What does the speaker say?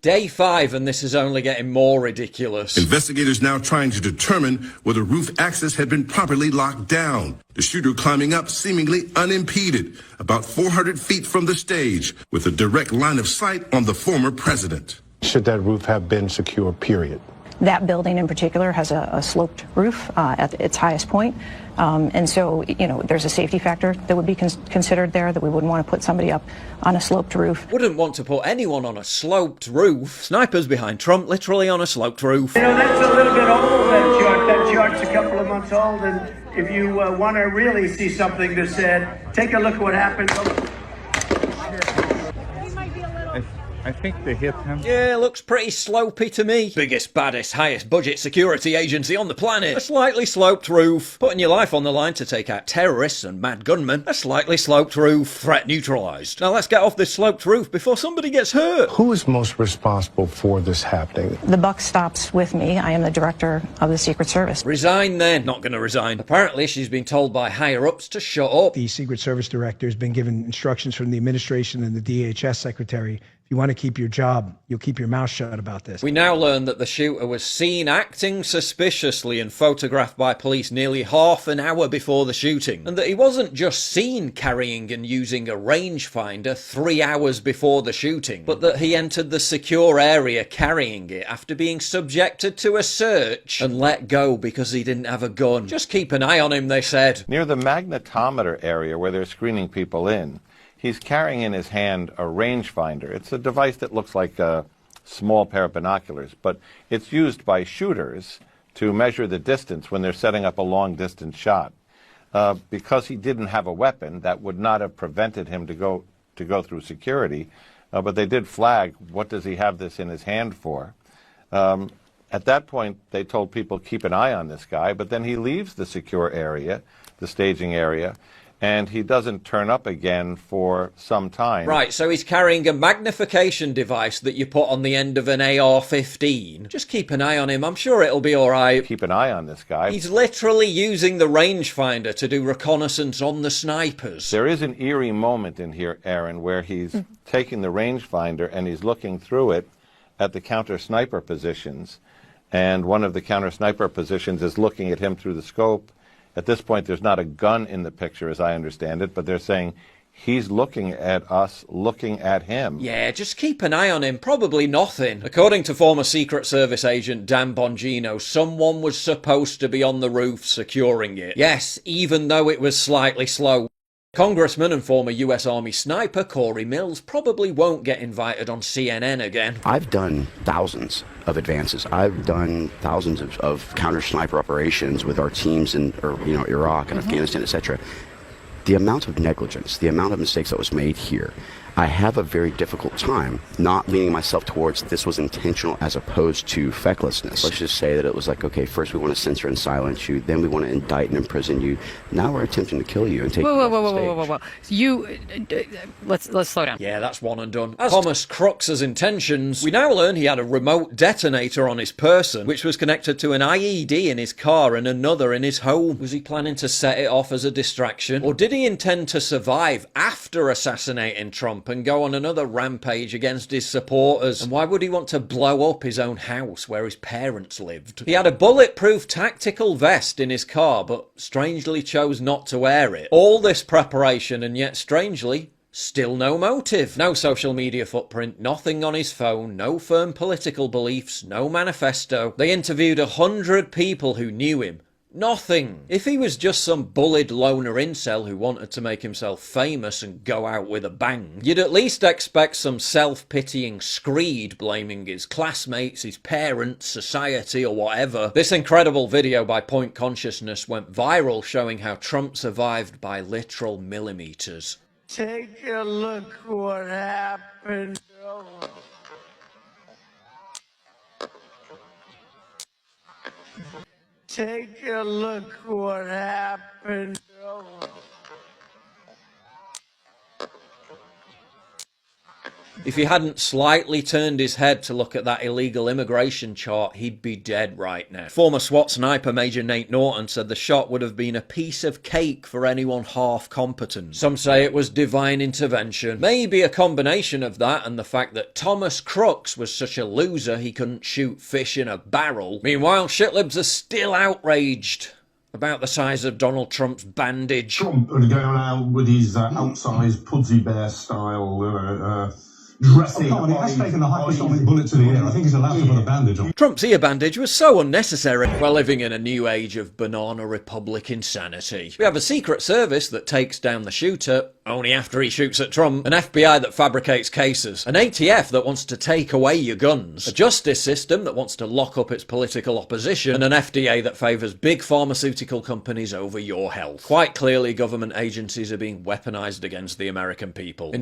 Day 5, and this is only getting more ridiculous. Investigators now trying to determine whether roof access had been properly locked down. The shooter climbing up seemingly unimpeded, about 400 feet from the stage, with a direct line of sight on the former president. Should that roof have been secure, period? That building in particular has a sloped roof at its highest point. And so, there's a safety factor that would be considered there, that we wouldn't want to put somebody up on a sloped roof. Wouldn't want to put anyone on a sloped roof. Snipers behind Trump, literally on a sloped roof. That's a little bit old, that chart. That chart's a couple of months old, and if you want to really see something that's said, take a look at what happened. I think they hit him. Yeah, looks pretty slopey to me. Biggest, baddest, highest budget security agency on the planet. A slightly sloped roof. Putting your life on the line to take out terrorists and mad gunmen. A slightly sloped roof. Threat neutralized. Now let's get off this sloped roof before somebody gets hurt. Who is most responsible for this happening? The buck stops with me. I am the director of the Secret Service. Resign then. Not going to resign. Apparently she's been told by higher-ups to shut up. The Secret Service director has been given instructions from the administration and the DHS secretary. You want to keep your job, you'll keep your mouth shut about this. We now learn that the shooter was seen acting suspiciously and photographed by police nearly half an hour before the shooting, and that he wasn't just seen carrying and using a rangefinder 3 hours before the shooting, but that he entered the secure area carrying it after being subjected to a search and let go because he didn't have a gun. Just keep an eye on him, they said. Near the magnetometer area where they're screening people in, he's carrying in his hand a rangefinder. It's a device that looks like a small pair of binoculars, but it's used by shooters to measure the distance when they're setting up a long-distance shot. Because he didn't have a weapon, that would not have prevented him to go through security, but they did flag, what does he have this in his hand for? At that point, they told people, keep an eye on this guy, but then he leaves the secure area, the staging area, and he doesn't turn up again for some time. Right, so he's carrying a magnification device that you put on the end of an AR-15. Just keep an eye on him, I'm sure it'll be alright. Keep an eye on this guy. He's literally using the rangefinder to do reconnaissance on the snipers. There is an eerie moment in here, Aaron, where he's taking the rangefinder and he's looking through it at the counter-sniper positions, and one of the counter-sniper positions is looking at him through the scope. At this point, there's not a gun in the picture, as I understand it, but they're saying he's looking at us, looking at him. Yeah, just keep an eye on him. Probably nothing. According to former Secret Service agent Dan Bongino, someone was supposed to be on the roof securing it. Yes, even though it was slightly slow. Congressman and former US Army sniper Corey Mills probably won't get invited on CNN again. I've done thousands of advances. I've done thousands of counter-sniper operations with our teams in Iraq and Afghanistan, etc. The amount of negligence, the amount of mistakes that was made here, I have a very difficult time not leaning myself towards this was intentional as opposed to fecklessness. Let's just say that it was like, okay, first we want to censor and silence you, then we want to indict and imprison you. Now we're attempting to kill you and take you off the stage. Let's slow down. Yeah, that's one and done. As Thomas Crux's intentions, we now learn he had a remote detonator on his person, which was connected to an IED in his car and another in his home. Was he planning to set it off as a distraction? Or did he intend to survive after assassinating Trump and go on another rampage against his supporters? And why would he want to blow up his own house where his parents lived? He had a bulletproof tactical vest in his car, but strangely chose not to wear it. All this preparation, and yet strangely, still no motive. No social media footprint, nothing on his phone, no firm political beliefs, no manifesto. They interviewed 100 people who knew him. Nothing. If he was just some bullied loner incel who wanted to make himself famous and go out with a bang, you'd at least expect some self-pitying screed blaming his classmates, his parents, society, or whatever. This incredible video by Point Consciousness went viral, showing how Trump survived by literal millimeters. Take a look what happened. Take a look what happened. If he hadn't slightly turned his head to look at that illegal immigration chart, he'd be dead right now. Former SWAT sniper Major Nate Norton said the shot would have been a piece of cake for anyone half competent. Some say it was divine intervention. Maybe a combination of that and the fact that Thomas Crooks was such a loser he couldn't shoot fish in a barrel. Meanwhile, shitlibs are still outraged about the size of Donald Trump's bandage. Trump going around with his outsized Pudsey Bear style dressing. Oh, he has taken the hypersonic bullet to the ear. I think he's allowed to put a bandage on. Trump's ear bandage was so unnecessary. We're living in a new age of banana republic insanity. We have a Secret Service that takes down the shooter only after he shoots at Trump, an FBI that fabricates cases, an ATF that wants to take away your guns, a justice system that wants to lock up its political opposition, and an FDA that favours big pharmaceutical companies over your health. Quite clearly, government agencies are being weaponized against the American people.